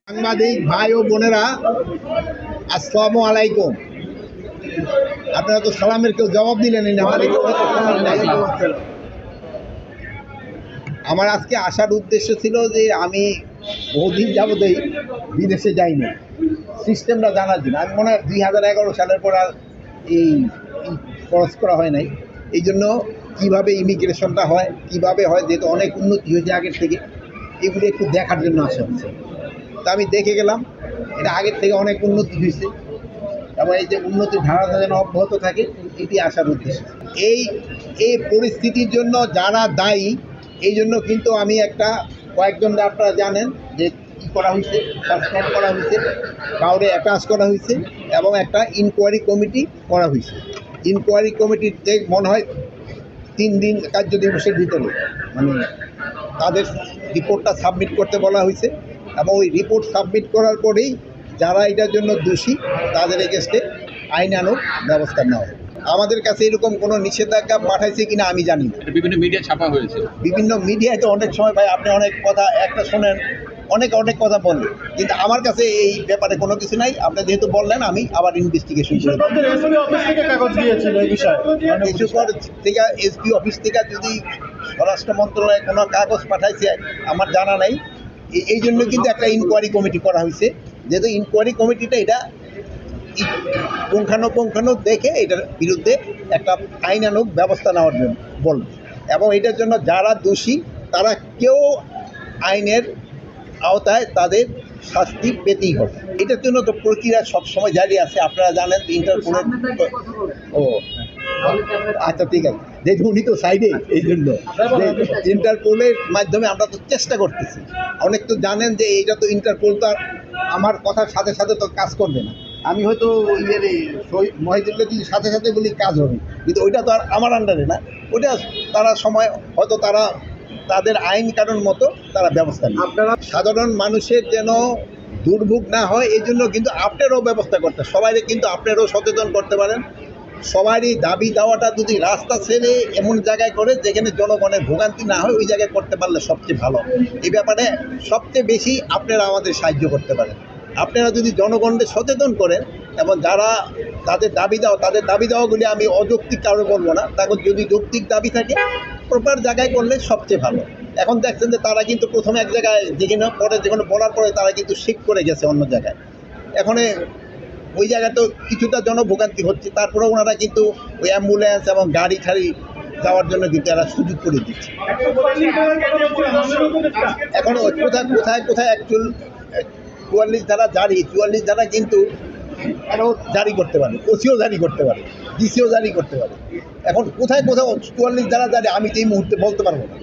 সাংবাদিক ভাই ও বোনেরা, আসসালামু আলাইকুম। আপনারা তো সালামের কেউ জবাব দিলেন না। আমার আজকে আসার উদ্দেশ্য ছিল যে আমি বহুদিন যাবতই বিদেশে যাইনি, সিস্টেমটা জানার জন্য। আমি মনে হয় 2011 সালের পর আর এই খরচ করা হয় নাই। এই জন্য কীভাবে ইমিগ্রেশনটা হয়, কীভাবে হয়, যেহেতু অনেক উন্নতি হয়েছে আগের থেকে, এগুলো একটু দেখার জন্য আসা হচ্ছে। তা আমি দেখে গেলাম এটা আগের থেকে অনেক উন্নতি হয়েছে এবং এই যে উন্নতির ধারাটা যেন অব্যাহত থাকে, এটি আসার উদ্দেশ্য। এই পরিস্থিতির জন্য যারা দায়ী, এই জন্য কিন্তু আমি কয়েকজন আপনারা জানেন যে কী করা হয়েছে, সাসপেন্ড করা হয়েছে, কাউরে অ্যাটাচ করা হয়েছে এবং একটা ইনকোয়ারি কমিটি করা হয়েছে। ইনকোয়ারি কমিটিতে মনে হয় 3 দিন কার্য দিবসের ভিতরে তাদের রিপোর্টটা সাবমিট করতে বলা হয়েছে এবং ওই রিপোর্ট সাবমিট করার পরেই যারা এটার জন্য দোষী তাদের এগেস্টে আইনানুগ ব্যবস্থা নেওয়া হবে। আমাদের কাছে এরকম কোনো নিষেধাজ্ঞা পাঠাইছে কিনা আমি জানি না। বিভিন্ন মিডিয়া ছাপা হয়েছে, বিভিন্ন মিডিয়ায় তো অনেক সময় ভাই আপনি অনেক কথা একটা শোনেন, অনেক কথা বলেন, কিন্তু আমার কাছে এই ব্যাপারে কোনো কিছু নাই। আপনি যেহেতু বললেন, আমি আবার ইনভেস্টিগেশন করে থেকে এসপি অফিস থেকে যদি স্বরাষ্ট্র মন্ত্রণালয়ে কোনো কাগজ পাঠাইছে আমার জানা নাই। এই জন্য কিন্তু একটা ইনকোয়ারি কমিটি করা হয়েছে, যেহেতু ইনকোয়ারি কমিটিটা এটা পুঙ্খানুপুঙ্খানু দেখে এটার বিরুদ্ধে একটা আইনানুগ ব্যবস্থা নেওয়ার জন্য বলবে এবং এটার জন্য যারা দোষী তারা কেউ আইনের আওতায় তাদের শাস্তি পেতেই হবে। এটার জন্য তো প্রক্রিয়া সবসময় জারি আছে। আপনারা জানেন ইন্টারপোলের আচ্ছা ঠিক আছে, যেহেতু উনি তো সাইডে, এই জন্য ইন্টারপোলের মাধ্যমে আমরা তো চেষ্টা করতেছি। অনেক তো জানেন যে এইটা তো ইন্টারপোল তো আমার কথার সাথে সাথে তো কাজ করবে না। আমি হয়তো মহিদুল্লাহ সাথে সাথে বলি কাজ হবে, কিন্তু ওইটা তো আর আমার আন্ডারে না। ওইটা তারা সময় হয়তো তারা তাদের আইন কানুন মতো তারা ব্যবস্থা নেয়। আপনারা সাধারণ মানুষের যেন দুর্ভোগ না হয় এই জন্য কিন্তু আপনারও ব্যবস্থা করতে, সবাইকে কিন্তু আপনারও সচেতন করতে পারেন। সবারই দাবি দাওয়াটা যদি রাস্তা ছেড়ে এমন জায়গায় করে যেখানে জনগণের ভোগান্তি না হয়, ওই জায়গায় করতে পারলে সবচেয়ে ভালো। এই ব্যাপারে সবচেয়ে বেশি আপনারা আমাদের সাহায্য করতে পারেন। আপনারা যদি জনগণকে সচেতন করেন এবং যারা তাদের দাবি দেওয়াগুলি আমি অযৌক্তিক কারো বলবো না, তাদের যদি যৌক্তিক দাবি থাকে প্রপার জায়গায় করলে সবচেয়ে ভালো। এখন দেখছেন যে তারা কিন্তু প্রথমে এক জায়গায় যেখানে বলার পরে তারা কিন্তু শিফট করে গেছে অন্য জায়গায়। এখন ওই জায়গায় তো কিছুটা জনভোগান্তি হচ্ছে, তারপরে ওনারা কিন্তু ওই অ্যাম্বুলেন্স এবং গাড়ি ছাড়ি যাওয়ার জন্য কিন্তু এরা সুযোগ করে দিচ্ছে। এখন কোথায় অ্যাকচুয়াল 44 ধারা কিন্তু আরও জারি করতে পারে, ওসিও জারি করতে পারে, ডিসিও জারি করতে পারে। এখন কোথায় 44 ধারা জারি আমি তো এই মুহূর্তে বলতে পারবো না।